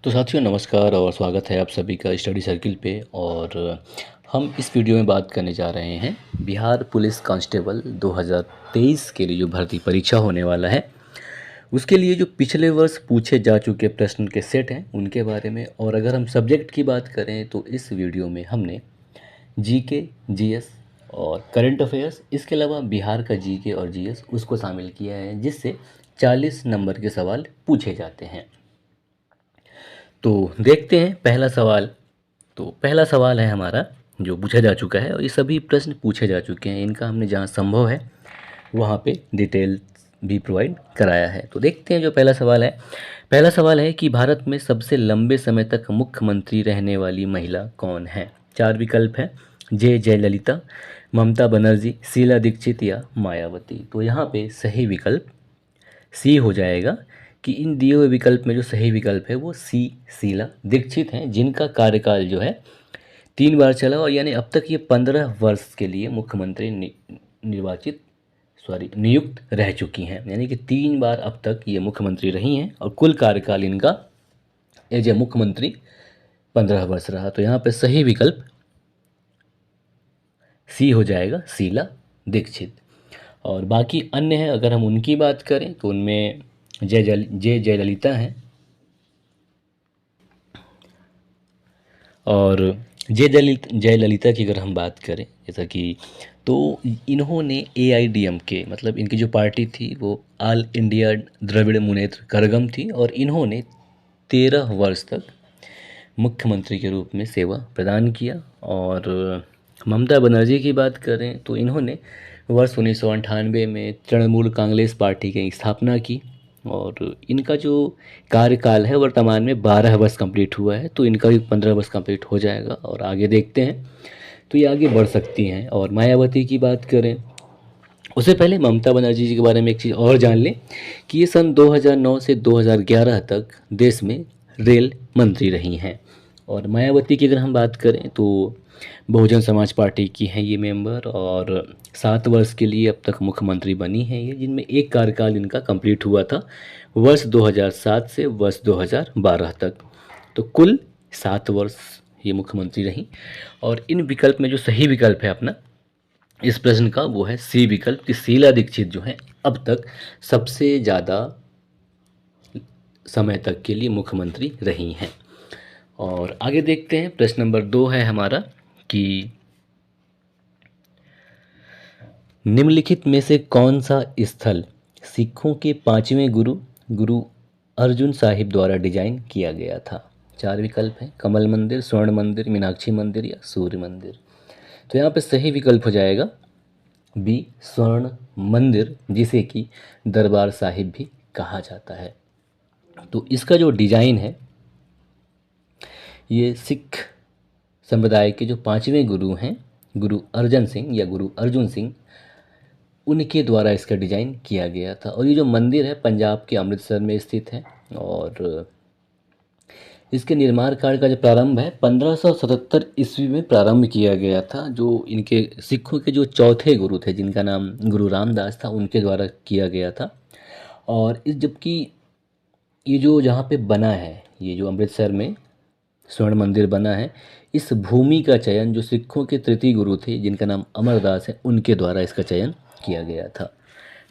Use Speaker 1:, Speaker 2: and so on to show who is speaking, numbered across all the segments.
Speaker 1: तो साथियों नमस्कार और स्वागत है आप सभी का स्टडी सर्किल पे। और हम इस वीडियो में बात करने जा रहे हैं बिहार पुलिस कांस्टेबल 2023 के लिए जो भर्ती परीक्षा होने वाला है उसके लिए जो पिछले वर्ष पूछे जा चुके प्रश्न के सेट हैं उनके बारे में। और अगर हम सब्जेक्ट की बात करें तो इस वीडियो में हमने जीके, जीएस और करंट अफेयर्स, इसके अलावा बिहार का जीके और जीएस उसको शामिल किया है, जिससे 40 नंबर के सवाल पूछे जाते हैं। तो देखते हैं पहला सवाल। तो पहला सवाल है हमारा जो पूछा जा चुका है, और ये सभी प्रश्न पूछे जा चुके हैं, इनका हमने जहाँ संभव है वहाँ पे डिटेल भी प्रोवाइड कराया है। तो देखते हैं जो पहला सवाल है। पहला सवाल है कि भारत में सबसे लंबे समय तक मुख्यमंत्री रहने वाली महिला कौन है। 4 विकल्प हैं: जयललिता, ममता बनर्जी, शीला दीक्षित या मायावती। तो यहाँ पे सही विकल्प सी हो जाएगा कि इन दिए हुए विकल्प में जो सही विकल्प है वो सी, शीला दीक्षित हैं, जिनका कार्यकाल जो है 3 बार चला, और यानी अब तक ये 15 वर्ष के लिए मुख्यमंत्री नियुक्त रह चुकी हैं। यानी कि 3 बार अब तक ये मुख्यमंत्री रही हैं और कुल कार्यकाल इनका एज ए मुख्यमंत्री 15 वर्ष रहा। तो यहाँ पे सही विकल्प सी हो जाएगा, शीला दीक्षित। और बाकी अन्य हैं, अगर हम उनकी बात करें तो उनमें जयललिता हैं। और जयललिता की अगर हम बात करें जैसा कि, तो इन्होंने AIDMK मतलब इनकी जो पार्टी थी वो ऑल इंडिया द्रविड़ मुनेत्र कड़गम थी, और इन्होंने 13 वर्ष तक मुख्यमंत्री के रूप में सेवा प्रदान किया। और ममता बनर्जी की बात करें तो इन्होंने वर्ष 1998 में तृणमूल कांग्रेस पार्टी की स्थापना की, और इनका जो कार्यकाल है वर्तमान में 12 वर्ष कंप्लीट हुआ है, तो इनका भी 15 वर्ष कंप्लीट हो जाएगा। और आगे देखते हैं, तो ये आगे बढ़ सकती हैं। और मायावती की बात करें, उससे पहले ममता बनर्जी जी के बारे में एक चीज़ और जान लें कि ये सन 2009 से 2011 तक देश में रेल मंत्री रही हैं। और मायावती की अगर हम बात करें तो बहुजन समाज पार्टी की हैं ये मेंबर, और 7 वर्ष के लिए अब तक मुख्यमंत्री बनी हैं ये, जिनमें एक कार्यकाल इनका कंप्लीट हुआ था वर्ष 2007 से वर्ष 2012 तक। तो कुल 7 वर्ष ये मुख्यमंत्री रहीं। और इन विकल्प में जो सही विकल्प है अपना इस प्रश्न का वो है सी विकल्प कि शीला दीक्षित जो है अब तक सबसे ज़्यादा समय तक के लिए मुख्यमंत्री रही हैं। और आगे देखते हैं, प्रश्न नंबर 2 है हमारा कि निम्नलिखित में से कौन सा स्थल सिखों के 5वें गुरु अर्जुन साहिब द्वारा डिजाइन किया गया था। 4 विकल्प हैं: कमल मंदिर, स्वर्ण मंदिर, मीनाक्षी मंदिर या सूर्य मंदिर। तो यहाँ पे सही विकल्प हो जाएगा बी, स्वर्ण मंदिर, जिसे कि दरबार साहिब भी कहा जाता है। तो इसका जो डिजाइन है ये सिख संप्रदाय के जो 5वें गुरु हैं, गुरु अर्जन सिंह या गुरु अर्जुन सिंह, उनके द्वारा इसका डिजाइन किया गया था। और ये जो मंदिर है पंजाब के अमृतसर में स्थित है, और इसके निर्माण कार्य का जो प्रारंभ है 1577 ईस्वी में प्रारंभ किया गया था, जो इनके सिखों के जो चौथे गुरु थे जिनका नाम गुरु रामदास था, उनके द्वारा किया गया था। और इस जबकि ये जो जहाँ पे बना है, ये जो अमृतसर में स्वर्ण मंदिर बना है, इस भूमि का चयन जो सिखों के तृतीय गुरु थे जिनका नाम अमरदास है, उनके द्वारा इसका चयन किया गया था।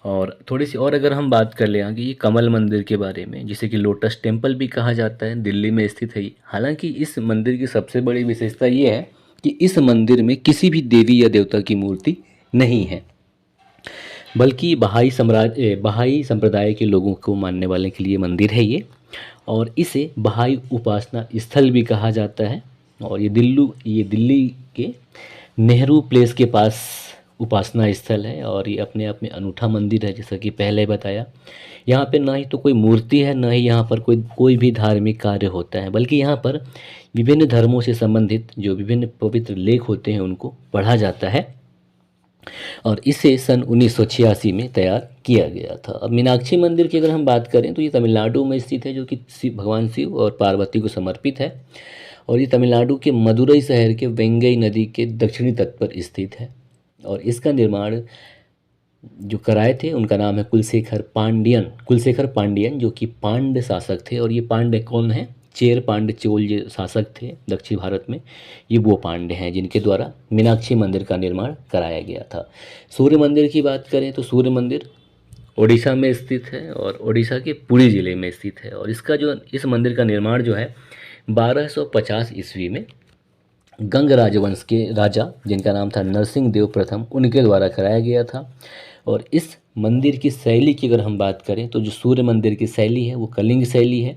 Speaker 1: और थोड़ी सी और अगर हम बात कर लें कि ये कमल मंदिर के बारे में, जिसे कि लोटस टेम्पल भी कहा जाता है, दिल्ली में स्थित है ये। हालांकि इस मंदिर की सबसे बड़ी विशेषता ये है कि इस मंदिर में किसी भी देवी या देवता की मूर्ति नहीं है, बल्कि बहाई संप्रदाय के लोगों को मानने वाले के लिए मंदिर है ये। और इसे बहाई उपासना स्थल भी कहा जाता है। और ये दिल्ली के नेहरू प्लेस के पास उपासना स्थल है, और ये अपने आप में अनूठा मंदिर है। जैसा कि पहले बताया, यहाँ पे ना ही तो कोई मूर्ति है, ना ही यहाँ पर कोई भी धार्मिक कार्य होता है, बल्कि यहाँ पर विभिन्न धर्मों से संबंधित जो विभिन्न पवित्र लेख होते हैं उनको पढ़ा जाता है। और इसे सन 1986 में तैयार किया गया था। अब मीनाक्षी मंदिर की अगर हम बात करें तो ये तमिलनाडु में स्थित है, जो कि भगवान शिव और पार्वती को समर्पित है। और ये तमिलनाडु के मदुरई शहर के वेंगई नदी के दक्षिणी तट पर स्थित है। और इसका निर्माण जो कराए थे उनका नाम है कुलशेखर पांडियन, जो कि पांड्य शासक थे। और ये पांड्य कौन है? चेर पांड्य चोल जो शासक थे दक्षिण भारत में, ये वो पांड्य हैं जिनके द्वारा मीनाक्षी मंदिर का निर्माण कराया गया था। सूर्य मंदिर की बात करें तो सूर्य मंदिर ओडिशा में स्थित है और ओडिशा के पुरी जिले में स्थित है। और इसका जो इस मंदिर का निर्माण जो है 1250 ईस्वी में गंग राजवंश के राजा जिनका नाम था नरसिंह देव प्रथम, उनके द्वारा कराया गया था। और इस मंदिर की शैली की अगर हम बात करें तो जो सूर्य मंदिर की शैली है वो कलिंग शैली है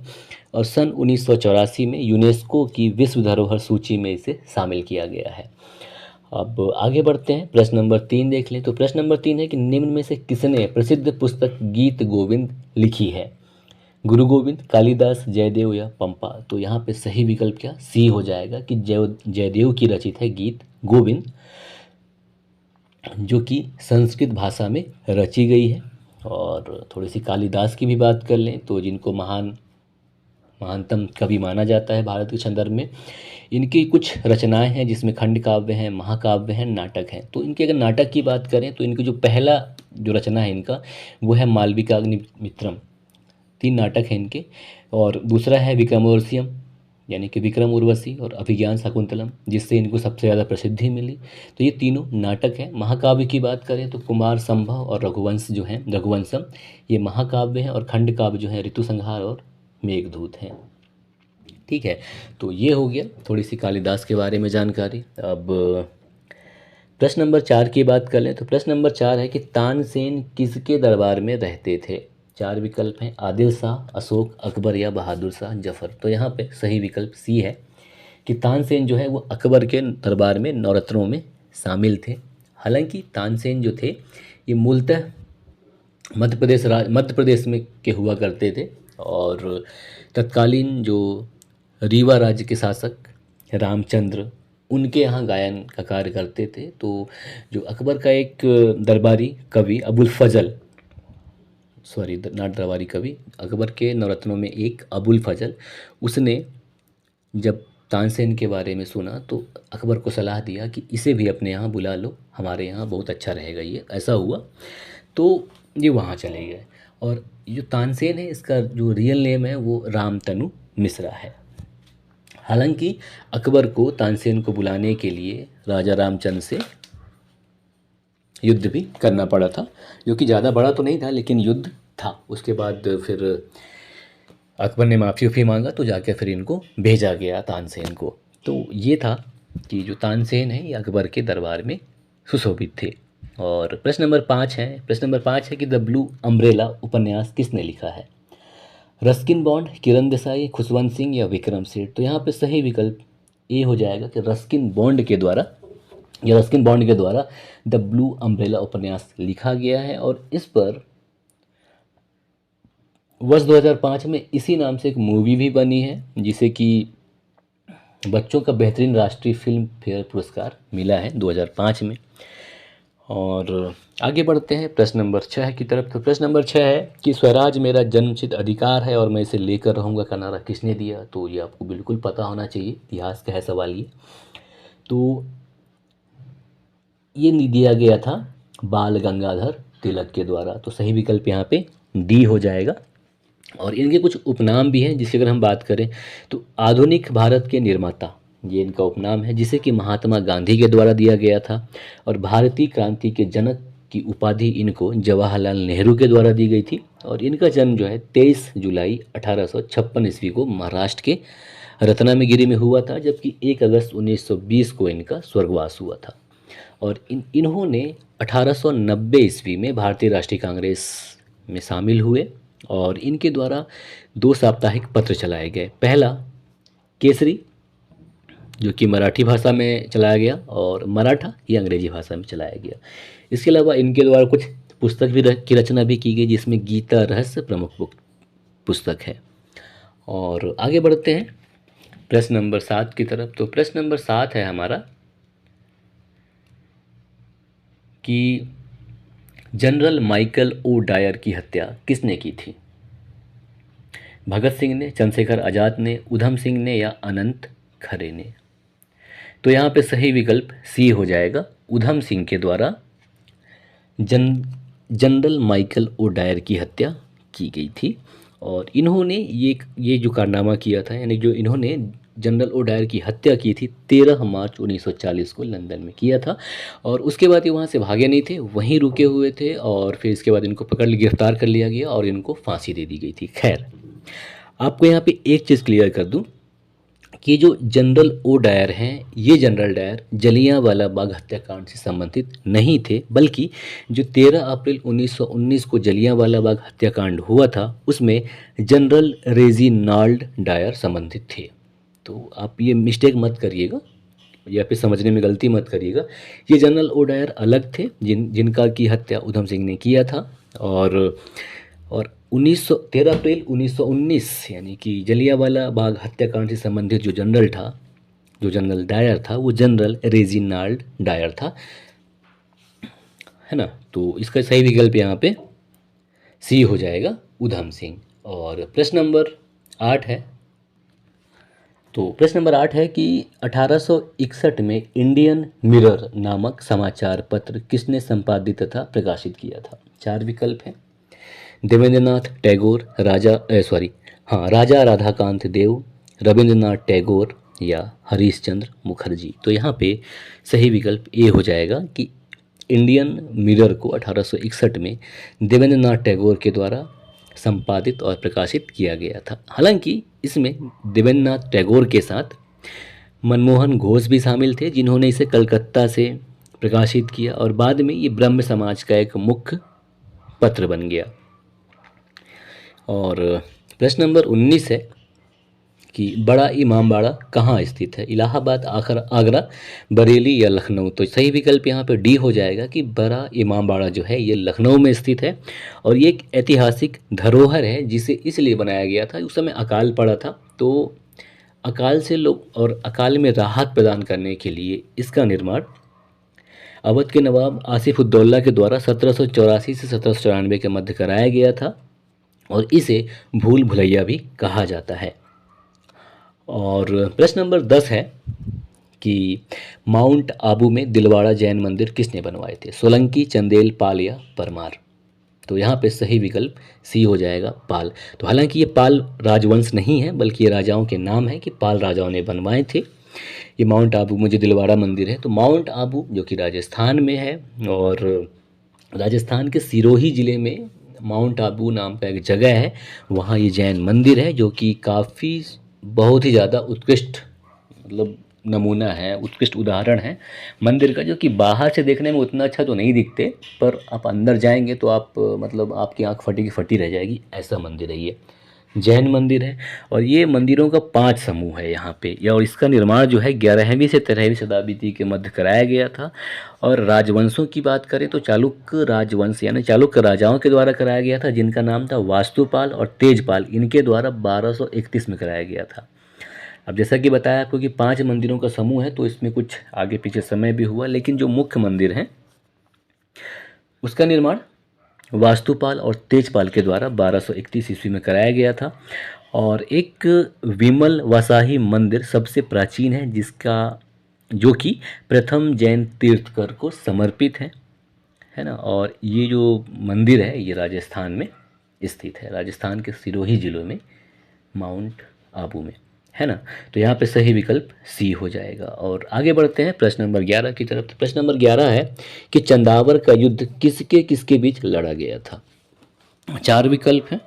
Speaker 1: और सन 1984 में यूनेस्को की विश्व धरोहर सूची में इसे शामिल किया गया है। अब आगे बढ़ते हैं, प्रश्न नंबर 3 देख लें। तो प्रश्न नंबर 3 है कि निम्न में से किसने प्रसिद्ध पुस्तक गीत गोविंद लिखी है? गुरु गोविंद, कालिदास, जयदेव या पंपा? तो यहाँ पे सही विकल्प क्या सी हो जाएगा कि जयदेव की रचित है गीत गोविंद, जो कि संस्कृत भाषा में रची गई है। और थोड़ी सी कालिदास की भी बात कर लें तो जिनको महानतम कवि माना जाता है भारत के संदर्भ में, इनकी कुछ रचनाएं हैं जिसमें खंड काव्य हैं, महाकाव्य हैं, नाटक हैं। तो इनके अगर नाटक की बात करें तो इनकी जो पहला जो रचना है इनका वो है मालविकाग्निमित्रम, 3 नाटक हैं इनके। और दूसरा है विक्रमोर्वशीयम यानी कि विक्रम उर्वशी और अभिज्ञान शाकुंतलम, जिससे इनको सबसे ज़्यादा प्रसिद्धि मिली। तो ये तीनों नाटक हैं। महाकाव्य की बात करें तो कुमार संभव और रघुवंश जो हैं रघुवंशम, ये महाकाव्य हैं। और खंड काव्य जो है ऋतुसंहार और मेघदूत हैं। ठीक है, तो ये हो गया थोड़ी सी कालिदास के बारे में जानकारी। अब प्रश्न नंबर 4 की बात कर लें तो प्रश्न नंबर 4 है कि तानसेन किसके दरबार में रहते थे? 4 विकल्प हैं, आदिल शाह, अशोक, अकबर या बहादुर शाह जफर। तो यहाँ पे सही विकल्प सी है कि तानसेन जो है वो अकबर के दरबार में नवरत्नों में शामिल थे। हालांकि तानसेन जो थे ये मूलतः मध्य प्रदेश में के हुआ करते थे और तत्कालीन जो रीवा राज्य के शासक रामचंद्र, उनके यहाँ गायन का कार्य करते थे। तो जो अकबर का एक दरबारी कवि अबुल फजल, सॉरी नॉट दरबारी कवि, अकबर के नवरत्नों में एक अबुल फजल, उसने जब तानसेन के बारे में सुना तो अकबर को सलाह दिया कि इसे भी अपने यहाँ बुला लो, हमारे यहाँ बहुत अच्छा रहेगा ये। ऐसा हुआ तो ये वहाँ चले गए। और जो तानसेन है इसका जो रियल नेम है वो रामतनु मिश्रा है। हालांकि अकबर को तानसेन को बुलाने के लिए राजा रामचंद्र से युद्ध भी करना पड़ा था, जो कि ज़्यादा बड़ा तो नहीं था लेकिन युद्ध था। उसके बाद फिर अकबर ने माफ़ी मांगा तो जाके फिर इनको भेजा गया तानसेन को। तो ये था कि जो तानसेन है ये अकबर के दरबार में सुशोभित थे। और प्रश्न नंबर 5 है कि द ब्लू अम्ब्रेला उपन्यास किसने लिखा है? रस्किन बॉन्ड, किरण देसाई, खुशवंत सिंह या विक्रम सेठ? तो यहाँ पे सही विकल्प ए हो जाएगा कि रस्किन बॉन्ड के द्वारा द ब्लू अम्ब्रेला उपन्यास लिखा गया है। और इस पर वर्ष 2005 में इसी नाम से एक मूवी भी बनी है जिसे कि बच्चों का बेहतरीन राष्ट्रीय फिल्म फेयर पुरस्कार मिला है 2005 में। और आगे बढ़ते हैं प्रश्न नंबर 6 की तरफ। तो प्रश्न नंबर 6 है कि स्वराज मेरा जन्मसिद्ध अधिकार है और मैं इसे लेकर रहूँगा का नारा किसने दिया? तो ये आपको बिल्कुल पता होना चाहिए, इतिहास का है सवाल ये। तो ये दिया गया था बाल गंगाधर तिलक के द्वारा। तो सही विकल्प यहाँ पे डी हो जाएगा। और इनके कुछ उपनाम भी हैं जिसकी अगर हम बात करें तो आधुनिक भारत के निर्माता, ये इनका उपनाम है जिसे कि महात्मा गांधी के द्वारा दिया गया था। और भारतीय क्रांति के जनक की उपाधि इनको जवाहरलाल नेहरू के द्वारा दी गई थी। और इनका जन्म जो है 23 जुलाई 1856 ईस्वी को महाराष्ट्र के रत्नागिरी में हुआ था, जबकि 1 अगस्त 1920 को इनका स्वर्गवास हुआ था। और इन्होंने 1890 ईस्वी में भारतीय राष्ट्रीय कांग्रेस में शामिल हुए और इनके द्वारा 2 साप्ताहिक पत्र चलाए गए। पहला केसरी, जो कि मराठी भाषा में चलाया गया, और मराठा ये अंग्रेजी भाषा में चलाया गया। इसके अलावा इनके द्वारा कुछ पुस्तक भी की रचना भी की गई जिसमें गीता रहस्य प्रमुख पुस्तक है। और आगे बढ़ते हैं प्रश्न नंबर 7 की तरफ। तो प्रश्न नंबर 7 है हमारा कि जनरल माइकल ओ डायर की हत्या किसने की थी? भगत सिंह ने, चंद्रशेखर आज़ाद ने, उधम सिंह ने या अनंत खरे ने? तो यहाँ पे सही विकल्प सी हो जाएगा, उधम सिंह के द्वारा जनरल माइकल ओ डायर की हत्या की गई थी। और इन्होंने ये जो कारनामा किया था, यानी जो इन्होंने जनरल ओडायर की हत्या की थी 13 मार्च 1940 को लंदन में किया था। और उसके बाद ये वहाँ से भागे नहीं थे, वहीं रुके हुए थे और फिर इसके बाद इनको गिरफ्तार कर लिया गया और इनको फांसी दे दी गई थी। खैर, आपको यहाँ पे एक चीज़ क्लियर कर दूँ कि जो जनरल ओ डायर हैं, ये जनरल डायर जलियांवाला बाग हत्याकांड से संबंधित नहीं थे, बल्कि जो 13 अप्रैल 1919 को जलियांवाला बाग हत्याकांड हुआ था उसमें जनरल रेजिनाल्ड डायर संबंधित थे। तो आप ये मिस्टेक मत करिएगा या फिर समझने में गलती मत करिएगा। ये जनरल ओ डायर अलग थे जिनका की हत्या उधम सिंह ने किया था। और 13 अप्रैल 1919 यानी कि जलियांवाला बाग हत्याकांड से संबंधित जो जनरल था, जो जनरल डायर था, वो जनरल रेजिनाल्ड डायर था, है ना। तो इसका सही विकल्प यहाँ पे सी हो जाएगा, उधम सिंह। और प्रश्न नंबर 8 है। तो प्रश्न नंबर 8 है कि 1861 में इंडियन मिरर नामक समाचार पत्र किसने संपादित तथा प्रकाशित किया था? 4 विकल्प हैं। देवेंद्रनाथ टैगोर, राजा राधाकांत देव, रविंद्रनाथ टैगोर या हरीश चंद्र मुखर्जी। तो यहाँ पे सही विकल्प ए हो जाएगा कि इंडियन मिरर को 1861 में देवेंद्रनाथ टैगोर के द्वारा संपादित और प्रकाशित किया गया था। हालांकि इसमें देवेंद्रनाथ टैगोर के साथ मनमोहन घोष भी शामिल थे, जिन्होंने इसे कलकत्ता से प्रकाशित किया और बाद में ये ब्रह्म समाज का एक मुख्य पत्र बन गया। और प्रश्न नंबर 19 है कि बड़ा इमामबाड़ा कहाँ स्थित है? इलाहाबाद, आगरा, बरेली या लखनऊ? तो सही विकल्प यहाँ पे डी हो जाएगा कि बड़ा इमामबाड़ा जो है ये लखनऊ में स्थित है और ये एक ऐतिहासिक धरोहर है जिसे इसलिए बनाया गया था, उस समय अकाल पड़ा था, तो अकाल से लोग और अकाल में राहत प्रदान करने के लिए इसका निर्माण अवध के नवाब आसिफ उद्दौला के द्वारा 1784 से 1794 के मध्य कराया गया था और इसे भूल भुलैया भी कहा जाता है। और प्रश्न नंबर 10 है कि माउंट आबू में दिलवाड़ा जैन मंदिर किसने बनवाए थे? सोलंकी, चंदेल, पाल या परमार? तो यहाँ पे सही विकल्प सी हो जाएगा, पाल। तो हालांकि ये पाल राजवंश नहीं है, बल्कि ये राजाओं के नाम है कि पाल राजाओं ने बनवाए थे। ये माउंट आबू में जो दिलवाड़ा मंदिर है, तो माउंट आबू जो कि राजस्थान में है और राजस्थान के सिरोही ज़िले में माउंट आबू नाम का एक जगह है, वहाँ ये जैन मंदिर है जो कि काफ़ी बहुत ही ज़्यादा उत्कृष्ट मतलब नमूना है, उत्कृष्ट उदाहरण है मंदिर का, जो कि बाहर से देखने में उतना अच्छा तो नहीं दिखते, पर आप अंदर जाएंगे तो आप मतलब आपकी आंख फटी की फटी रह जाएगी, ऐसा मंदिर है ये। जैन मंदिर है और ये मंदिरों का 5 समूह है यहाँ पे, और इसका निर्माण जो है 11वीं से 13वीं शताब्दी के मध्य कराया गया था। और राजवंशों की बात करें तो चालुक्य राजवंश यानी चालुक्य राजाओं के द्वारा कराया गया था, जिनका नाम था वास्तुपाल और तेजपाल, इनके द्वारा 1231 में कराया गया था। अब जैसा कि बताया आपको कि 5 मंदिरों का समूह है, तो इसमें कुछ आगे पीछे समय भी हुआ, लेकिन जो मुख्य मंदिर है उसका निर्माण वास्तुपाल और तेजपाल के द्वारा 1231 ईस्वी में कराया गया था। और एक विमल वसाही मंदिर सबसे प्राचीन है, जो कि प्रथम जैन तीर्थकर को समर्पित है ना। और ये जो मंदिर है ये राजस्थान में स्थित है, राजस्थान के सिरोही जिलों में, माउंट आबू में, है ना। तो यहाँ पे सही विकल्प सी हो जाएगा। और आगे बढ़ते हैं प्रश्न नंबर 11 की तरफ। प्रश्न नंबर 11 है कि चंदावर का युद्ध किसके किसके बीच लड़ा गया था? 4 विकल्प हैं।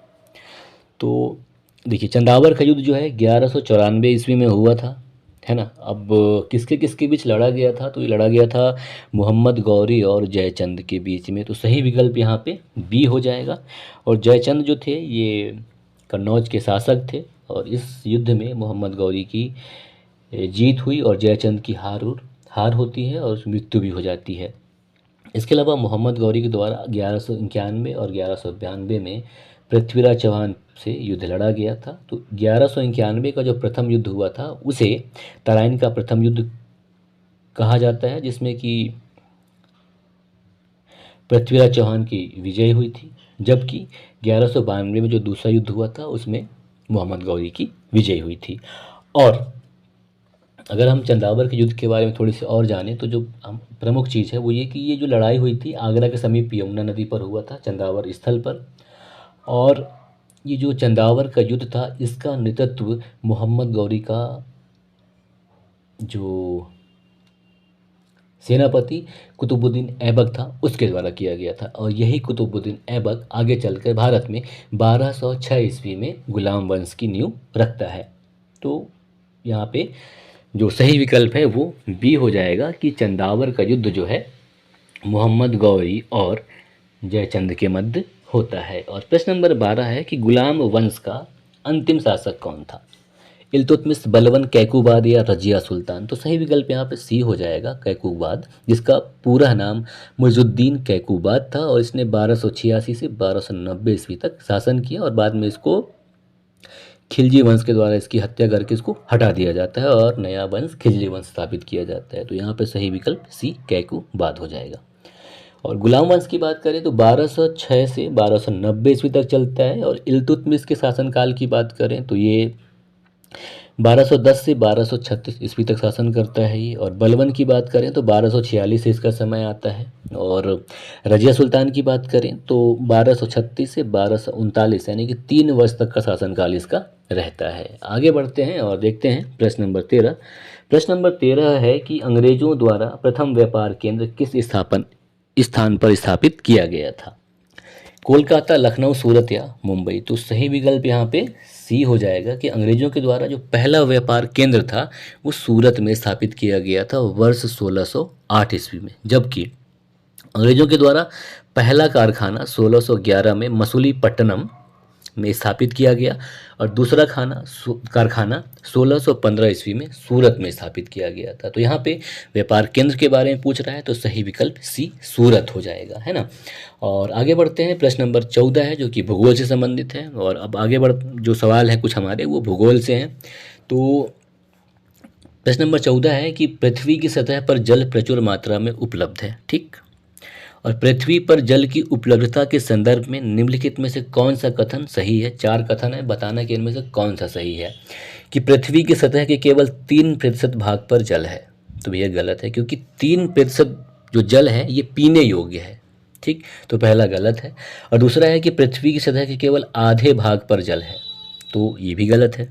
Speaker 1: तो देखिए, चंदावर का युद्ध जो है 1194 ईस्वी में हुआ था, है ना। अब किसके किसके बीच लड़ा गया था? तो ये लड़ा गया था मोहम्मद गौरी और जयचंद के बीच में। तो सही विकल्प यहाँ पे बी हो जाएगा। और जयचंद जो थे ये कन्नौज के शासक थे और इस युद्ध में मोहम्मद गौरी की जीत हुई और जयचंद की हार होती है और मृत्यु भी हो जाती है। इसके अलावा मोहम्मद गौरी के द्वारा 1191 और 1192 में पृथ्वीराज चौहान से युद्ध लड़ा गया था। तो 1191 का जो प्रथम युद्ध हुआ था उसे तराइन का प्रथम युद्ध कहा जाता है, जिसमें कि पृथ्वीराज चौहान की विजय हुई थी, जबकि 1192 में जो दूसरा युद्ध हुआ था उसमें मोहम्मद गौरी की विजय हुई थी। और अगर हम चंदावर के युद्ध के बारे में थोड़ी सी और जानें तो जो प्रमुख चीज़ है वो ये कि ये जो लड़ाई हुई थी आगरा के समीप यमुना नदी पर हुआ था, चंदावर स्थल पर। और ये जो चंदावर का युद्ध था इसका नेतृत्व मोहम्मद गौरी का जो सेनापति कुतुबुद्दीन ऐबक था उसके द्वारा किया गया था, और यही कुतुबुद्दीन ऐबक आगे चलकर भारत में 1206 ईस्वी में गुलाम वंश की नींव रखता है। तो यहाँ पे जो सही विकल्प है वो बी हो जाएगा कि चंदावर का युद्ध जो है मोहम्मद गौरी और जयचंद के मध्य होता है। और प्रश्न नंबर 12 है कि गुलाम वंश का अंतिम शासक कौन था? इल्तुतमिश, बलबन, कैकूबाद या रजिया सुल्तान? तो सही विकल्प यहाँ पे सी हो जाएगा, कैकूबाद, जिसका पूरा नाम मुइजुद्दीन कैकूबाद था और इसने 1286 से 1290 ईस्वी तक शासन किया और बाद में इसको खिलजी वंश के द्वारा इसकी हत्या करके इसको हटा दिया जाता है और नया वंश खिलजी वंश स्थापित किया जाता है। तो यहाँ पे सही विकल्प सी कैकूबाद हो जाएगा। और गुलाम वंश की बात करें तो 1206 से 1290 ईस्वी तक चलता है, और इल्तुतमिश के शासनकाल की बात करें तो ये 1210 से 1236 ईस्वी तक शासन करता है ये। और बलबन की बात करें तो 1246 से इसका समय आता है, और रजिया सुल्तान की बात करें तो 1236 से 1239 यानी कि 3 वर्ष तक का शासनकाल इसका रहता है। आगे बढ़ते हैं और देखते हैं प्रश्न नंबर 13। प्रश्न नंबर 13 है कि अंग्रेजों द्वारा प्रथम व्यापार केंद्र किस स्थान पर स्थापित किया गया था? कोलकाता, लखनऊ, सूरत या मुंबई? तो सही विकल्प यहाँ पे सी हो जाएगा कि अंग्रेजों के द्वारा जो पहला व्यापार केंद्र था वो सूरत में स्थापित किया गया था वर्ष 1608 ईस्वी में, जबकि अंग्रेजों के द्वारा पहला कारखाना 1611 में मसूलीपट्टनम में स्थापित किया गया और दूसरा कारखाना 1615 ईस्वी में सूरत में स्थापित किया गया था। तो यहाँ पे व्यापार केंद्र के बारे में पूछ रहा है तो सही विकल्प सी सूरत हो जाएगा, है ना। और आगे बढ़ते हैं, प्रश्न नंबर 14 है जो कि भूगोल से संबंधित है, और अब आगे जो सवाल है कुछ हमारे वो भूगोल से हैं। तो प्रश्न नंबर 14 है कि पृथ्वी की सतह पर जल प्रचुर मात्रा में उपलब्ध है, ठीक। और पृथ्वी पर जल की उपलब्धता के संदर्भ में निम्नलिखित में से कौन सा कथन सही है? 4 कथन है, बताना कि इनमें से कौन सा सही है। कि पृथ्वी की सतह के केवल 3% भाग पर जल है, तो यह गलत है क्योंकि 3% जो जल है ये पीने योग्य है, ठीक, तो पहला गलत है। और दूसरा है कि पृथ्वी की सतह के केवल आधे भाग पर जल है, तो ये भी गलत है।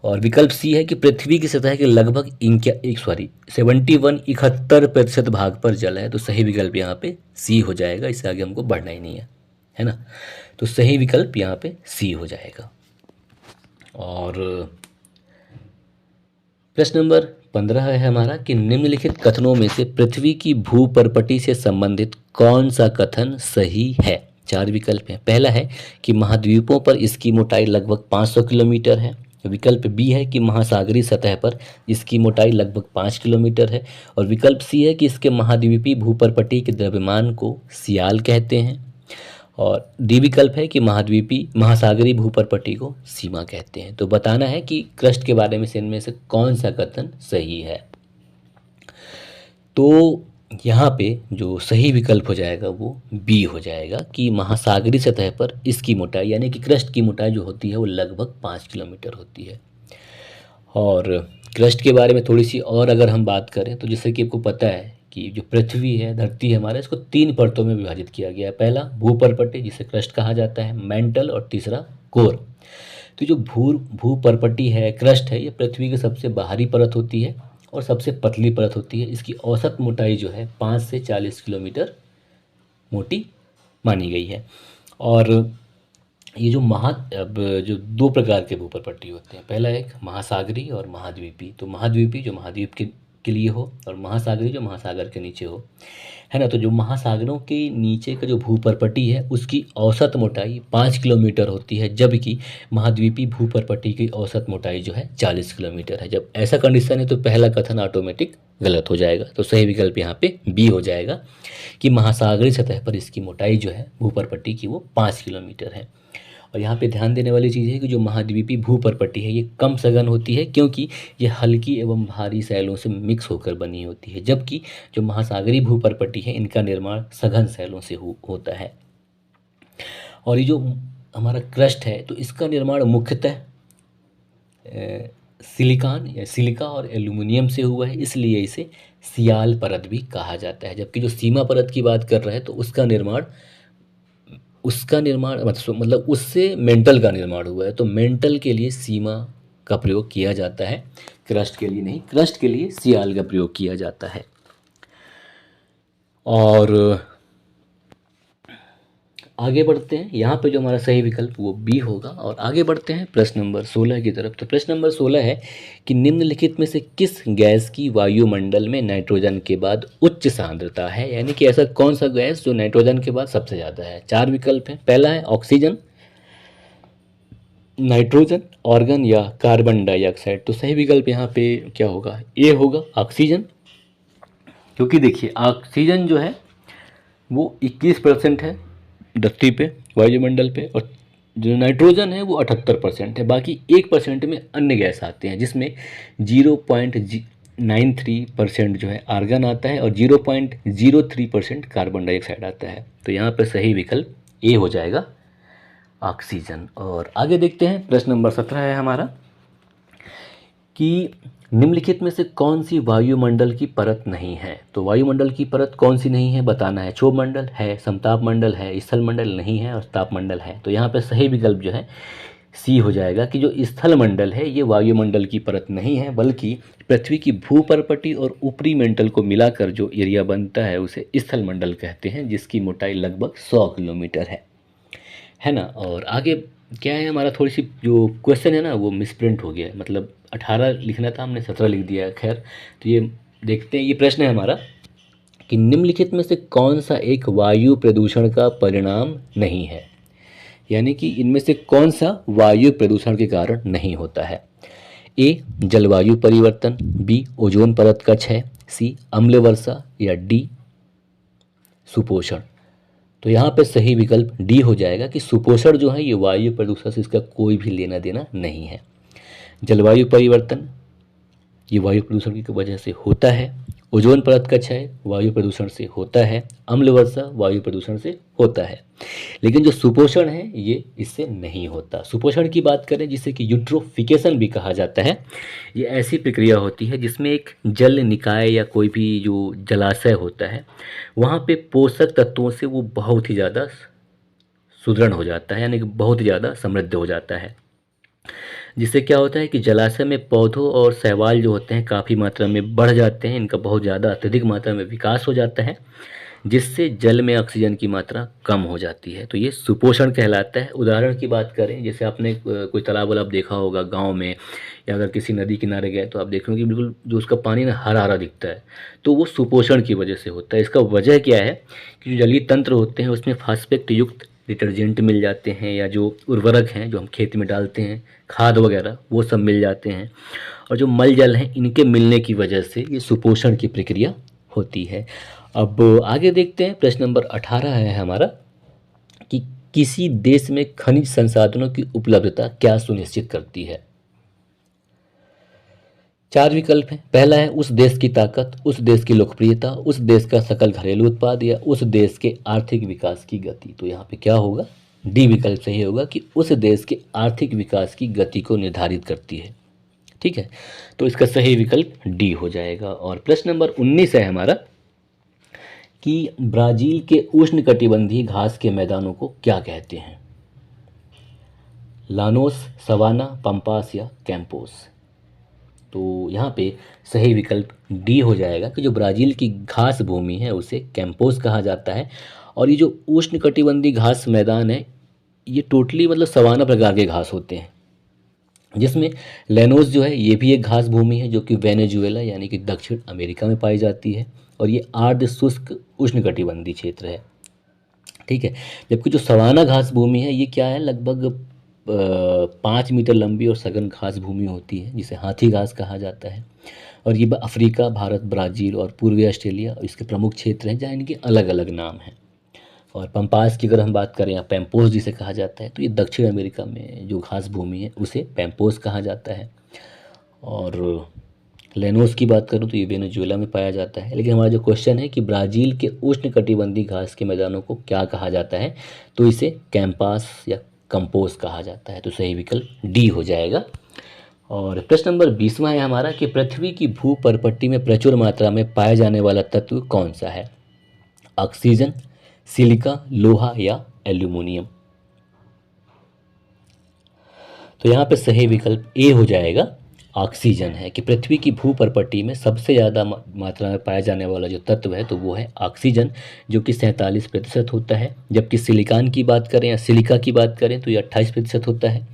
Speaker 1: और विकल्प सी है कि पृथ्वी की सतह के लगभग 71 भाग पर जल है, तो सही विकल्प यहाँ पे सी हो जाएगा, इससे आगे हमको बढ़ना ही नहीं है ना। तो सही विकल्प यहाँ पे सी हो जाएगा। और प्रश्न नंबर 15 है हमारा कि निम्नलिखित कथनों में से पृथ्वी की भूपर्पटी से संबंधित कौन सा कथन सही है? 4 विकल्प हैं। पहला है कि महाद्वीपों पर इसकी मोटाई लगभग 500 किलोमीटर है। विकल्प बी है कि महासागरीय सतह पर इसकी मोटाई लगभग 5 किलोमीटर है। और विकल्प सी है कि इसके महाद्वीपीय भूपर्पटी के द्रव्यमान को सियाल कहते हैं। और डी विकल्प है कि महासागरीय भूपर्पटी को सीमा कहते हैं। तो बताना है कि क्रस्ट के बारे में से इनमें से कौन सा कथन सही है। तो यहाँ पे जो सही विकल्प हो जाएगा वो बी हो जाएगा कि महासागरीय सतह पर इसकी मोटाई यानी कि क्रस्ट की मोटाई जो होती है वो लगभग 5 किलोमीटर होती है। और क्रस्ट के बारे में थोड़ी सी और अगर हम बात करें तो जैसे कि आपको पता है कि जो पृथ्वी है, धरती है हमारा, इसको 3 परतों में विभाजित किया गया है। पहला भूपर्पटी जिसे क्रस्ट कहा जाता है, मेंटल, और तीसरा कोर। तो जो भूपर्पटी है, क्रस्ट है, ये पृथ्वी की सबसे बाहरी परत होती है और सबसे पतली परत होती है। इसकी औसत मोटाई जो है 5 से 40 किलोमीटर मोटी मानी गई है। और ये जो अब जो 2 प्रकार के भूपर्पटी होते हैं, पहला एक महासागरीय और महाद्वीपी। तो महाद्वीपी जो महाद्वीप के लिए हो और महासागरीय जो महासागर के नीचे हो, है ना। तो जो महासागरों के नीचे का जो भूपर्पटी है उसकी औसत मोटाई 5 किलोमीटर होती है, जबकि महाद्वीपी भूपर्पटी की औसत मोटाई जो है 40 किलोमीटर है। जब ऐसा कंडीशन है तो पहला कथन ऑटोमेटिक गलत हो जाएगा। तो सही विकल्प यहाँ पे बी हो जाएगा कि महासागरीय सतह पर इसकी मोटाई जो है भूपर्पटी की वो 5 किलोमीटर है। और यहाँ पे ध्यान देने वाली चीज़ है कि जो महाद्वीपीय भूपर्पटी है ये कम सघन होती है क्योंकि ये हल्की एवं भारी शैलों से मिक्स होकर बनी होती है, जबकि जो महासागरीय भूपर्पटी है इनका निर्माण सघन शैलों से होता है। और ये जो हमारा क्रस्ट है तो इसका निर्माण मुख्यतः सिलिका और एल्यूमिनियम से हुआ है, इसलिए इसे सियाल परत भी कहा जाता है। जबकि जो सीमा परत की बात कर रहे हैं तो उसका निर्माण उसका निर्माण मतलब उससे मेंटल का निर्माण हुआ है, तो मेंटल के लिए सीमा का प्रयोग किया जाता है, क्रस्ट के लिए नहीं। क्रस्ट के लिए सियाल का प्रयोग किया जाता है। और आगे बढ़ते हैं, यहाँ पे जो हमारा सही विकल्प वो बी होगा। और आगे बढ़ते हैं प्रश्न नंबर 16 की तरफ। तो प्रश्न नंबर 16 है कि निम्नलिखित में से किस गैस की वायुमंडल में नाइट्रोजन के बाद उच्च सांद्रता है, यानी कि ऐसा कौन सा गैस जो नाइट्रोजन के बाद सबसे ज़्यादा है। चार विकल्प हैं। पहला है ऑक्सीजन, नाइट्रोजन, ऑर्गन या कार्बन डाइऑक्साइड। तो सही विकल्प यहाँ पे क्या होगा, ए होगा, ऑक्सीजन। क्योंकि देखिए ऑक्सीजन जो है वो 21% है धरती पे, वायुमंडल पे, और जो नाइट्रोजन है वो 78% है। बाकी 1% में अन्य गैस आते हैं, जिसमें 0.93% जो है आर्गन आता है और 0.03% कार्बन डाइऑक्साइड आता है। तो यहाँ पर सही विकल्प ए हो जाएगा, ऑक्सीजन। और आगे देखते हैं, प्रश्न नंबर 17 है हमारा कि निम्नलिखित में से कौन सी वायुमंडल की परत नहीं है। तो वायुमंडल की परत कौन सी नहीं है बताना है। क्षोभ मंडल है, समताप मंडल है, स्थल मंडल नहीं है और ताप मंडल है। तो यहाँ पर सही विकल्प जो है सी हो जाएगा कि जो स्थल मंडल है ये वायुमंडल की परत नहीं है, बल्कि पृथ्वी की भूपर्पटी और ऊपरी मंडल को मिलाकर जो एरिया बनता है उसे स्थल मंडल कहते हैं, जिसकी मोटाई लगभग 100 किलोमीटर है ना। और आगे क्या है हमारा, थोड़ी सी जो क्वेश्चन है ना वो मिसप्रिंट हो गया है, मतलब 18 लिखना था, हमने 17 लिख दिया है। खैर, तो ये देखते हैं, ये प्रश्न है हमारा कि निम्नलिखित में से कौन सा एक वायु प्रदूषण का परिणाम नहीं है, यानी कि इनमें से कौन सा वायु प्रदूषण के कारण नहीं होता है। ए जलवायु परिवर्तन, बी ओजोन परत का क्षय, सी अम्ल वर्षा या डी सुपोषण। तो यहाँ पे सही विकल्प डी हो जाएगा कि सुपोषण जो है ये वायु प्रदूषण से इसका कोई भी लेना देना नहीं है। जलवायु परिवर्तन ये वायु प्रदूषण की वजह से होता है, ओजोन परत का क्षय वायु प्रदूषण से होता है, अम्ल वर्षा वायु प्रदूषण से होता है, लेकिन जो सुपोषण है ये इससे नहीं होता। सुपोषण की बात करें जिसे कि यूट्रोफिकेशन भी कहा जाता है, ये ऐसी प्रक्रिया होती है जिसमें एक जल निकाय या कोई भी जो जलाशय होता है वहाँ पे पोषक तत्वों से वो बहुत ही ज़्यादा सुदृढ़ हो जाता है, यानी कि बहुत ही ज़्यादा समृद्ध हो जाता है, जिससे क्या होता है कि जलाशय में पौधों और शैवाल जो होते हैं काफ़ी मात्रा में बढ़ जाते हैं, इनका बहुत ज़्यादा अत्यधिक मात्रा में विकास हो जाता है, जिससे जल में ऑक्सीजन की मात्रा कम हो जाती है। तो ये सुपोषण कहलाता है। उदाहरण की बात करें, जैसे आपने कोई तालाब वालाब देखा होगा गांव में, या अगर किसी नदी किनारे गए तो आप देखेंगे कि बिल्कुल जो उसका पानी ना हरा हरा दिखता है, तो वो सुपोषण की वजह से होता है। इसका वजह क्या है कि जो जलीय तंत्र होते हैं उसमें फास्फेट युक्त डिटर्जेंट मिल जाते हैं, या जो उर्वरक हैं जो हम खेत में डालते हैं, खाद वगैरह, वो सब मिल जाते हैं, और जो मल जल हैं इनके मिलने की वजह से ये सुपोषण की प्रक्रिया होती है। अब आगे देखते हैं, प्रश्न नंबर 18 है हमारा कि किसी देश में खनिज संसाधनों की उपलब्धता क्या सुनिश्चित करती है। चार विकल्प हैं। पहला है उस देश की ताकत, उस देश की लोकप्रियता, उस देश का सकल घरेलू उत्पाद, या उस देश के आर्थिक विकास की गति। तो यहाँ पे क्या होगा, डी विकल्प सही होगा कि उस देश के आर्थिक विकास की गति को निर्धारित करती है। ठीक है, तो इसका सही विकल्प डी हो जाएगा। और प्रश्न नंबर 19 है हमारा कि ब्राज़ील के उष्णकटिबंधीय घास के मैदानों को क्या कहते हैं। लानोस, सवाना, पंपास या कैंपोस। तो यहाँ पे सही विकल्प डी हो जाएगा कि जो ब्राज़ील की घास भूमि है उसे कैंपोस कहा जाता है। और ये जो उष्णकटिबंधीय घास मैदान है ये टोटली मतलब सवाना प्रकार के घास होते हैं, जिसमें लेनोस जो है ये भी एक घास भूमि है जो कि वेनेजुएला यानी कि दक्षिण अमेरिका में पाई जाती है, और ये आर्द्र शुष्क उष्णकटिबंधीय क्षेत्र है। ठीक है, जबकि जो सवाना घास भूमि है ये क्या है, लगभग 5 मीटर लंबी और सघन घास भूमि होती है, जिसे हाथी घास कहा जाता है। और ये अफ्रीका, भारत, ब्राज़ील और पूर्वी ऑस्ट्रेलिया इसके प्रमुख क्षेत्र हैं जहाँ इनके अलग अलग नाम हैं। और पंपास की अगर हम बात करें या पैम्पोस जिसे कहा जाता है, तो ये दक्षिण अमेरिका में जो घास भूमि है उसे पैम्पोस कहा जाता है। और लेनोस की बात करूँ तो ये वेनेजुएला में पाया जाता है। लेकिन हमारा जो क्वेश्चन है कि ब्राज़ील के उष्णकटिबंधीय घास के मैदानों को क्या कहा जाता है, तो इसे कैंपास या कंपोस कहा जाता है। तो सही विकल्प डी हो जाएगा। और प्रश्न नंबर 20वां है हमारा कि पृथ्वी की भूपर्पट्टी में प्रचुर मात्रा में पाया जाने वाला तत्व कौन सा है। ऑक्सीजन, सिलिका, लोहा या एल्यूमिनियम। तो यहाँ पे सही विकल्प ए हो जाएगा, ऑक्सीजन है, कि पृथ्वी की भूपर्पटी में सबसे ज़्यादा मात्रा में पाया जाने वाला जो तत्व है तो वो है ऑक्सीजन, जो कि 47% होता है। जबकि सिलिकॉन की बात करें या सिलिका की बात करें तो ये 28% होता है,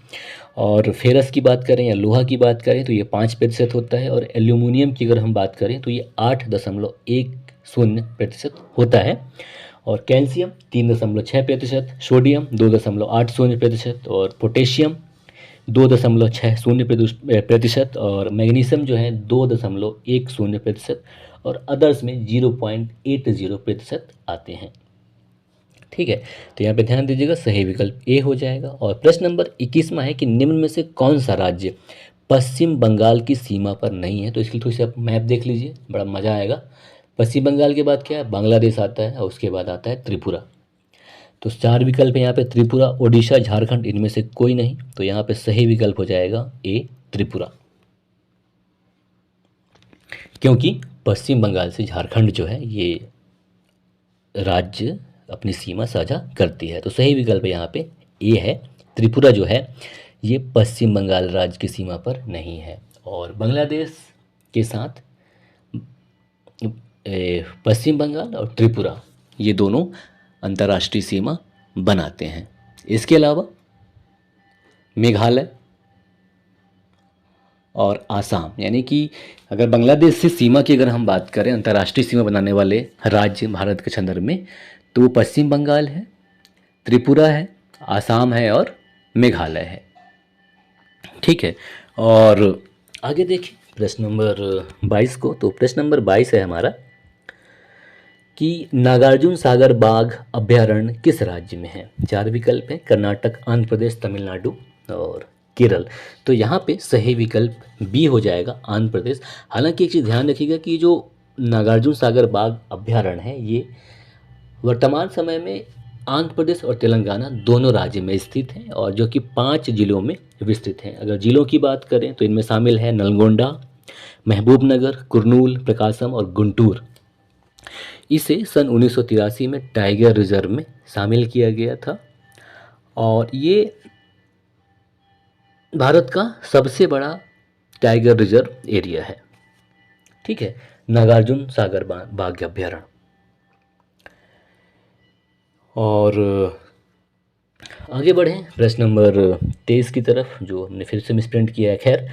Speaker 1: और फेरस की बात करें या लोहा की बात करें तो ये 5% होता है, और एल्यूमिनियम की अगर हम बात करें तो ये 8.10% होता है, और कैल्शियम 3.6%, सोडियम 2.80%, और पोटेशियम 2.60% और मैग्नीशियम जो है 2.10%, और अदर्स में 0.80% आते हैं। ठीक है, तो यहाँ पे ध्यान दीजिएगा, सही विकल्प ए हो जाएगा। और प्रश्न नंबर 21वां है कि निम्न में से कौन सा राज्य पश्चिम बंगाल की सीमा पर नहीं है। तो इसके लिए थोड़ी सी आप मैप देख लीजिए, बड़ा मज़ा आएगा। पश्चिम बंगाल के बाद क्या है, बांग्लादेश आता है, और उसके बाद आता है त्रिपुरा। तो 4 विकल्प है यहाँ पे, त्रिपुरा, ओडिशा, झारखंड, इनमें से कोई नहीं। तो यहाँ पे सही विकल्प हो जाएगा ए, त्रिपुरा, क्योंकि पश्चिम बंगाल से झारखंड जो है ये राज्य अपनी सीमा साझा करती है। तो सही विकल्प यहाँ पे ए है, त्रिपुरा जो है ये पश्चिम बंगाल राज्य की सीमा पर नहीं है। और बांग्लादेश के साथ पश्चिम बंगाल और त्रिपुरा ये दोनों अंतर्राष्ट्रीय सीमा बनाते हैं। इसके अलावा मेघालय और आसाम, यानी कि अगर बांग्लादेश से सीमा की अगर हम बात करें, अंतर्राष्ट्रीय सीमा बनाने वाले राज्य भारत के संदर्भ में, तो वो पश्चिम बंगाल है, त्रिपुरा है, आसाम है और मेघालय है। ठीक है, और आगे देखिए प्रश्न नंबर 22 को। तो प्रश्न नंबर 22 है हमारा कि नागार्जुन सागर बाघ अभयारण्य किस राज्य में है। 4 विकल्प हैं, कर्नाटक, आंध्र प्रदेश, तमिलनाडु और केरल। तो यहाँ पे सही विकल्प बी हो जाएगा, आंध्र प्रदेश। हालांकि एक चीज़ ध्यान रखिएगा कि जो नागार्जुन सागर बाघ अभयारण्य है ये वर्तमान समय में आंध्र प्रदेश और तेलंगाना दोनों राज्य में स्थित हैं, और जो कि 5 जिलों में विस्तृत हैं। अगर जिलों की बात करें तो इनमें शामिल है नलगोंडा, महबूबनगर, कुर्नूल, प्रकाशम और गुंटूर। इसे सन 1983 में टाइगर रिजर्व में शामिल किया गया था, और ये भारत का सबसे बड़ा टाइगर रिजर्व एरिया है। ठीक है, नागार्जुन सागर बाघ अभयारण्य। और आगे बढ़ें प्रश्न नंबर 23 की तरफ, जो हमने फिर से मिसप्रिंट किया है। खैर,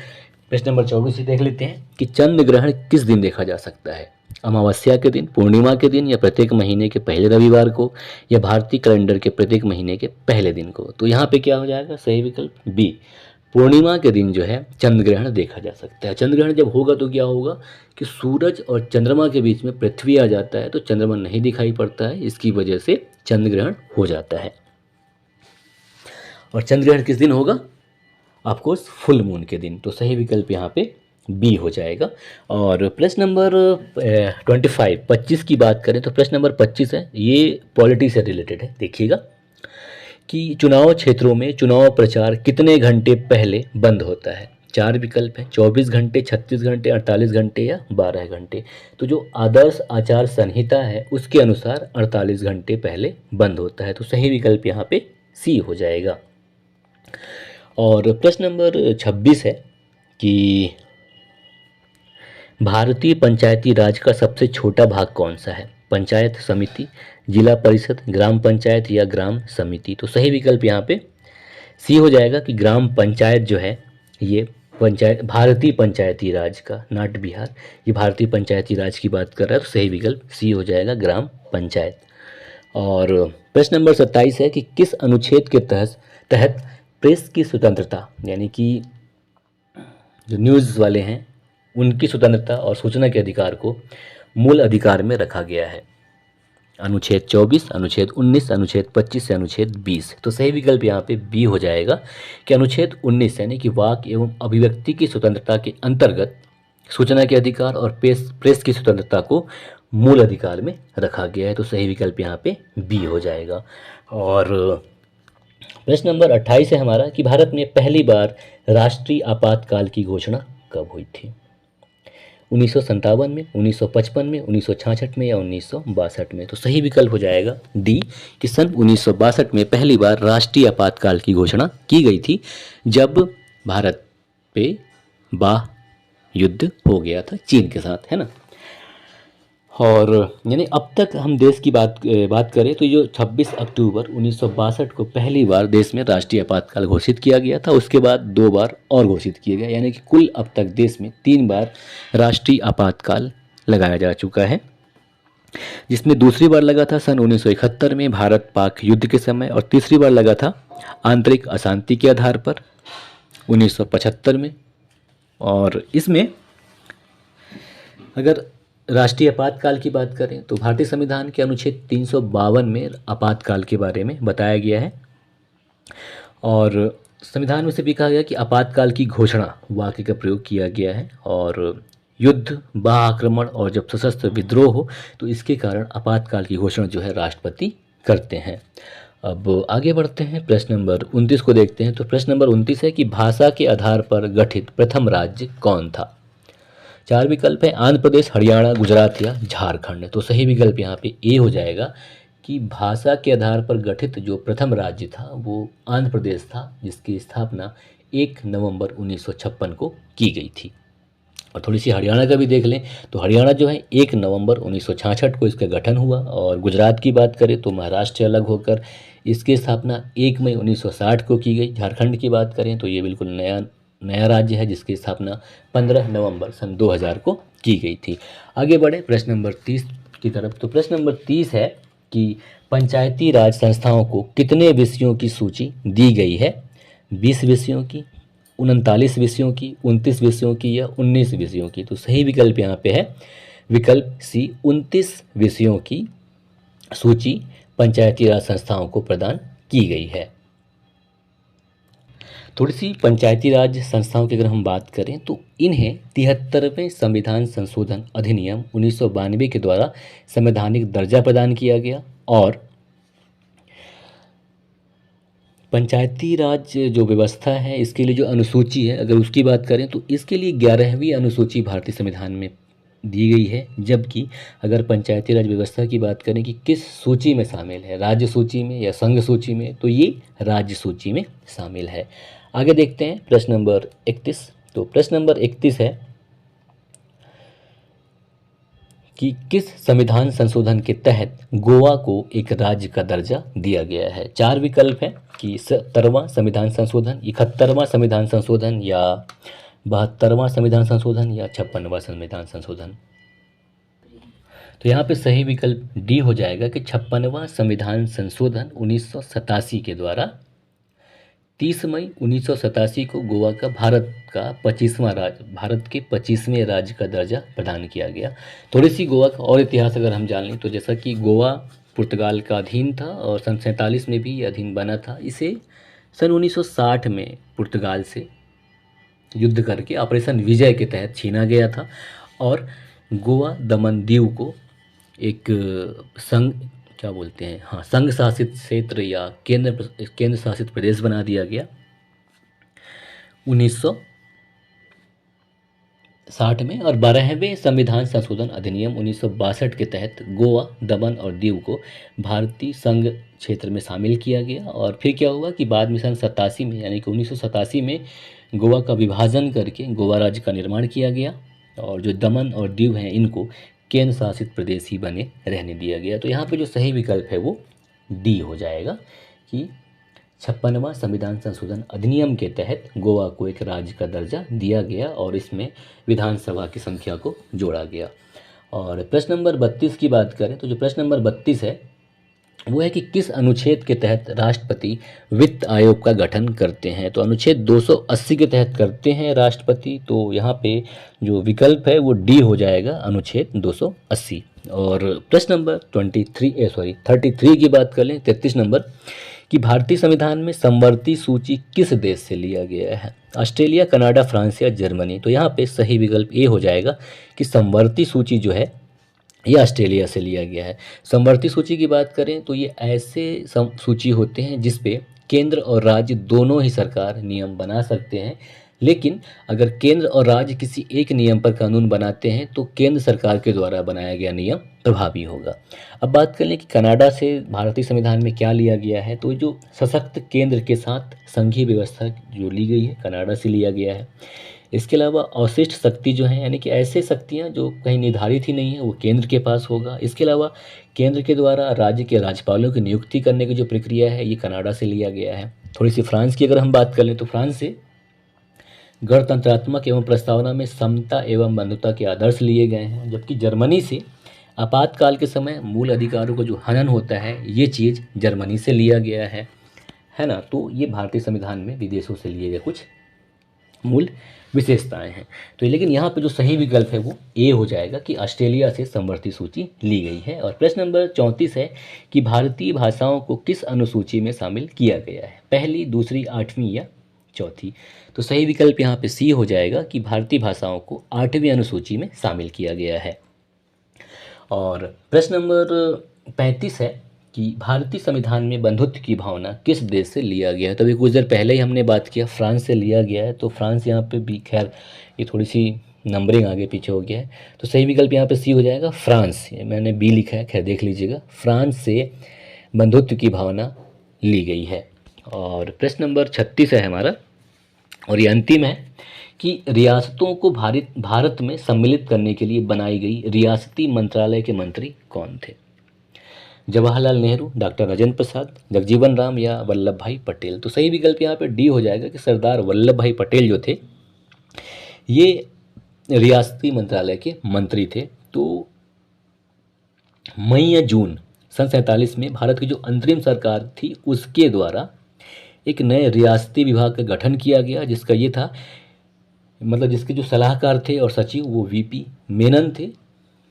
Speaker 1: प्रश्न नंबर 24 देख लेते हैं कि चंद्र ग्रहण किस दिन देखा जा सकता है। अमावस्या के दिन, पूर्णिमा के दिन, या प्रत्येक महीने के पहले रविवार को, या भारतीय कैलेंडर के प्रत्येक महीने के पहले दिन को। तो यहाँ पे क्या हो जाएगा, सही विकल्प बी, पूर्णिमा के दिन जो है चंद्र ग्रहण देखा जा सकता है। चंद्र ग्रहण जब होगा तो क्या होगा कि सूरज और चंद्रमा के बीच में पृथ्वी आ जाता है, तो चंद्रमा नहीं दिखाई पड़ता है, इसकी वजह से चंद्र ग्रहण हो जाता है। और चंद्र ग्रहण किस दिन होगा, ऑफकोर्स फुल मून के दिन। तो सही विकल्प यहाँ पे बी हो जाएगा। और प्रश्न नंबर 25 की बात करें तो प्रश्न नंबर 25 है, ये पॉलिटी से रिलेटेड है। देखिएगा कि चुनाव क्षेत्रों में चुनाव प्रचार कितने घंटे पहले बंद होता है। 4 विकल्प हैं, 24 घंटे, 36 घंटे, 48 घंटे या 12 घंटे। तो जो आदर्श आचार संहिता है उसके अनुसार 48 घंटे पहले बंद होता है। तो सही विकल्प यहाँ पे सी हो जाएगा। और प्रश्न नंबर 26 है कि भारतीय पंचायती राज का सबसे छोटा भाग कौन सा है। पंचायत समिति, जिला परिषद, ग्राम पंचायत या ग्राम समिति। तो सही विकल्प यहाँ पे सी हो जाएगा कि ग्राम पंचायत जो है ये पंचायत, भारतीय पंचायती राज का, नॉट बिहार, ये भारतीय पंचायती राज की बात कर रहा है। तो सही विकल्प सी हो जाएगा, ग्राम पंचायत। और प्रश्न नंबर 27 है कि किस अनुच्छेद के तहत प्रेस की स्वतंत्रता, यानी कि जो न्यूज़ वाले हैं उनकी स्वतंत्रता और सूचना के अधिकार को मूल अधिकार में रखा गया है। अनुच्छेद 24, अनुच्छेद 19, अनुच्छेद 25 से अनुच्छेद 20। तो सही विकल्प यहाँ पे बी हो जाएगा कि अनुच्छेद 19 यानी कि वाक एवं अभिव्यक्ति की स्वतंत्रता के अंतर्गत सूचना के अधिकार और प्रेस की स्वतंत्रता को मूल अधिकार में रखा गया है। तो सही विकल्प यहाँ पे बी हो जाएगा। और प्रश्न नंबर 28 है हमारा कि भारत में पहली बार राष्ट्रीय आपातकाल की घोषणा कब हुई थी। 1957 में, 1955 में, 1966 में या 1962 में? तो सही विकल्प हो जाएगा डी कि सन 1962 में पहली बार राष्ट्रीय आपातकाल की घोषणा की गई थी, जब भारत पे बाह युद्ध हो गया था चीन के साथ, है ना। और यानी अब तक हम देश की बात करें तो जो 26 अक्टूबर 1962 को पहली बार देश में राष्ट्रीय आपातकाल घोषित किया गया था, उसके बाद 2 बार और घोषित किया गया, यानी कि कुल अब तक देश में 3 बार राष्ट्रीय आपातकाल लगाया जा चुका है, जिसमें दूसरी बार लगा था सन 1971 में भारत पाक युद्ध के समय, और तीसरी बार लगा था आंतरिक अशांति के आधार पर 1975 में। और इसमें अगर राष्ट्रीय आपातकाल की बात करें तो भारतीय संविधान के अनुच्छेद 352 में आपातकाल के बारे में बताया गया है, और संविधान में से भी कहा गया कि आपातकाल की घोषणा वाक्य का प्रयोग किया गया है, और युद्ध, बाह्य आक्रमण और जब सशस्त्र विद्रोह हो तो इसके कारण आपातकाल की घोषणा जो है राष्ट्रपति करते हैं। अब आगे बढ़ते हैं, प्रश्न नंबर 29 को देखते हैं। तो प्रश्न नंबर 29 है कि भाषा के आधार पर गठित प्रथम राज्य कौन था? 4 विकल्प है, आंध्र प्रदेश, हरियाणा, गुजरात या झारखंड। तो सही विकल्प यहाँ पे ए हो जाएगा कि भाषा के आधार पर गठित जो प्रथम राज्य था वो आंध्र प्रदेश था, जिसकी स्थापना 1 नवंबर 1956 को की गई थी। और थोड़ी सी हरियाणा का भी देख लें तो हरियाणा जो है 1 नवंबर 1966 को इसका गठन हुआ। और गुजरात की बात करें तो महाराष्ट्र से अलग होकर इसकी स्थापना 1 मई 1960 को की गई। झारखंड की बात करें तो ये बिल्कुल नया राज्य है, जिसकी स्थापना 15 नवंबर सन 2000 को की गई थी। आगे बढ़े प्रश्न नंबर 30 की तरफ। तो प्रश्न नंबर 30 है कि पंचायती राज संस्थाओं को कितने विषयों की सूची दी गई है? 20 विषयों की, 39 विषयों की, 29 विषयों की या 19 विषयों की? तो सही विकल्प यहाँ पे है विकल्प सी, 29 विषयों की सूची पंचायती राज संस्थाओं को प्रदान की गई है। थोड़ी सी पंचायती राज संस्थाओं की अगर हम बात करें तो इन्हें 73वें संविधान संशोधन अधिनियम 1992 के द्वारा संवैधानिक दर्जा प्रदान किया गया। और पंचायती राज जो व्यवस्था है इसके लिए जो अनुसूची है अगर उसकी बात करें तो इसके लिए 11वीं अनुसूची भारतीय संविधान में दी गई है। जबकि अगर पंचायती राज व्यवस्था की बात करें कि किस सूची में शामिल है, राज्य सूची में या संघ सूची में, तो ये राज्य सूची में शामिल है। आगे देखते हैं प्रश्न नंबर 31। तो प्रश्न नंबर 31 है कि किस संविधान संशोधन के तहत गोवा को एक राज्य का दर्जा दिया गया है? 4 विकल्प है कि 70वां संविधान संशोधन, 71वां संविधान संशोधन या 72वां संविधान संशोधन या 56वां संविधान संशोधन। तो यहाँ पे सही विकल्प डी हो जाएगा कि 56वां संविधान संशोधन 1987 के द्वारा 30 मई 1987 को गोवा का भारत के 25वें राज्य का दर्जा प्रदान किया गया। थोड़ी सी गोवा का और इतिहास अगर हम जान लें तो जैसा कि गोवा पुर्तगाल का अधीन था और सन 47 में भी ये अधीन बना था। इसे सन 1960 में पुर्तगाल से युद्ध करके ऑपरेशन विजय के तहत छीना गया था, और गोवा दमन दीव को एक संघ शासित क्षेत्र या केंद्र शासित प्रदेश बना दिया गया 1960 में। और 12वें संविधान संशोधन अधिनियम 1962 के तहत गोवा, दमन और दीव को भारतीय संघ क्षेत्र में शामिल किया गया। और फिर क्या हुआ कि बाद में सन 87 में यानी कि 1987 में गोवा का विभाजन करके गोवा राज्य का निर्माण किया गया, और जो दमन और दीव हैं इनको केंद्र शासित प्रदेश ही बने रहने दिया गया। तो यहाँ पे जो सही विकल्प है वो डी हो जाएगा कि 56वां संविधान संशोधन अधिनियम के तहत गोवा को एक राज्य का दर्जा दिया गया और इसमें विधानसभा की संख्या को जोड़ा गया। और प्रश्न नंबर 32 की बात करें तो जो प्रश्न नंबर 32 है वो है कि किस अनुच्छेद के तहत राष्ट्रपति वित्त आयोग का गठन करते हैं? तो अनुच्छेद 280 के तहत करते हैं राष्ट्रपति। तो यहाँ पे जो विकल्प है वो डी हो जाएगा, अनुच्छेद 280। और प्रश्न नंबर 33 की बात कर लें, 33 नंबर, कि भारतीय संविधान में समवर्ती सूची किस देश से लिया गया है? ऑस्ट्रेलिया, कनाडा, फ्रांस या जर्मनी? तो यहाँ पे सही विकल्प ए हो जाएगा कि समवर्ती सूची जो है ये ऑस्ट्रेलिया से लिया गया है। समवर्ती सूची की बात करें तो ये ऐसे सूची होते हैं जिस पे केंद्र और राज्य दोनों ही सरकार नियम बना सकते हैं, लेकिन अगर केंद्र और राज्य किसी एक नियम पर कानून बनाते हैं तो केंद्र सरकार के द्वारा बनाया गया नियम प्रभावी होगा। अब बात कर लें कि कनाडा से भारतीय संविधान में क्या लिया गया है, तो जो सशक्त केंद्र के साथ संघीय व्यवस्था जो ली गई है कनाडा से लिया गया है। इसके अलावा अवशिष्ट शक्ति जो है, यानी कि ऐसे शक्तियाँ जो कहीं निर्धारित ही नहीं है, वो केंद्र के पास होगा। इसके अलावा केंद्र के द्वारा राज्य के राज्यपालों की नियुक्ति करने की जो प्रक्रिया है, ये कनाडा से लिया गया है। थोड़ी सी फ्रांस की अगर हम बात कर लें तो फ्रांस से गणतंत्रात्मक एवं प्रस्तावना में समता एवं बंधुता के आदर्श लिए गए हैं, जबकि जर्मनी से आपातकाल के समय मूल अधिकारों का जो हनन होता है, ये चीज़ जर्मनी से लिया गया है ना। तो ये भारतीय संविधान में विदेशों से लिए गए कुछ मूल विशेषताएं हैं। तो लेकिन यहाँ पे जो सही विकल्प है वो ए हो जाएगा कि ऑस्ट्रेलिया से समवर्ती सूची ली गई है। और प्रश्न नंबर 34 है कि भारतीय भाषाओं को किस अनुसूची में शामिल किया गया है, पहली, दूसरी, आठवीं या चौथी। तो सही विकल्प यहाँ पे सी हो जाएगा कि भारतीय भाषाओं को 8वीं अनुसूची में शामिल किया गया है। और प्रश्न नंबर 35 है कि भारतीय संविधान में बंधुत्व की भावना किस देश से लिया गया है। तो अभी कुछ देर पहले ही हमने बात किया फ्रांस से लिया गया है, तो फ्रांस यहाँ पे भी, खैर ये थोड़ी सी नंबरिंग आगे पीछे हो गया है, तो सही विकल्प यहाँ पे सी हो जाएगा फ्रांस। मैंने बी लिखा है, खैर देख लीजिएगा, फ्रांस से बंधुत्व की भावना ली गई है। और प्रश्न नंबर 36 है हमारा, और ये अंतिम है कि रियासतों को भारत में सम्मिलित करने के लिए बनाई गई रियासती मंत्रालय के मंत्री कौन थे। जवाहरलाल नेहरू, डॉक्टर राजेंद्र प्रसाद, जगजीवन राम या वल्लभ भाई पटेल। तो सही विकल्प यहाँ पे डी हो जाएगा कि सरदार वल्लभ भाई पटेल जो थे ये रियासती मंत्रालय के मंत्री थे। तो मई या जून सन 47 में भारत की जो अंतरिम सरकार थी उसके द्वारा एक नए रियासती विभाग का गठन किया गया, जिसका ये था, मतलब जिसके जो सलाहकार थे और सचिव वो वीपी मेनन थे।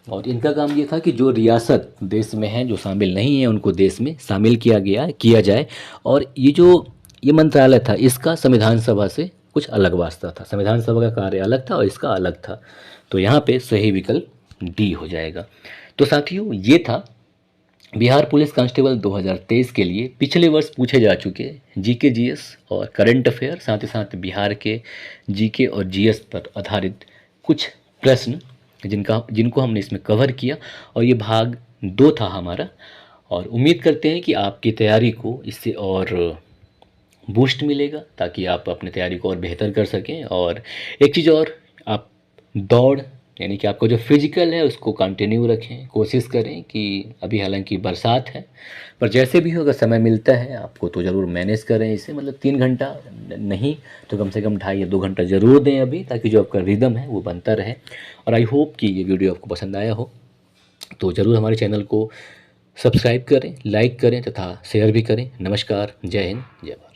Speaker 1: और इनका काम ये था कि जो रियासत देश में हैं जो शामिल नहीं है उनको देश में शामिल किया जाए। और ये मंत्रालय था, इसका संविधान सभा से कुछ अलग वास्ता था, संविधान सभा का कार्य अलग था और इसका अलग था। तो यहाँ पे सही विकल्प डी हो जाएगा। तो साथियों, ये था बिहार पुलिस कांस्टेबल 2023 के लिए पिछले वर्ष पूछे जा चुके जीके जीएस और करंट अफेयर, साथ ही साथ बिहार के जीके और जीएस पर आधारित कुछ प्रश्न जिनको हमने इसमें कवर किया। और ये भाग 2 था हमारा, और उम्मीद करते हैं कि आपकी तैयारी को इससे और बूस्ट मिलेगा ताकि आप अपनी तैयारी को और बेहतर कर सकें। और एक चीज़ और, आप दौड़ यानी कि आपका जो फिजिकल है उसको कंटिन्यू रखें, कोशिश करें कि अभी हालांकि बरसात है पर जैसे भी हो अगर समय मिलता है आपको तो ज़रूर मैनेज करें इसे, मतलब 3 घंटा नहीं तो कम से कम 2.5 या 2 घंटा ज़रूर दें अभी, ताकि जो आपका रिदम है वो बनता रहे। और आई होप कि ये वीडियो आपको पसंद आया हो, तो ज़रूर हमारे चैनल को सब्सक्राइब करें, लाइक करें तथा शेयर भी करें। नमस्कार, जय हिंद, जय भारत।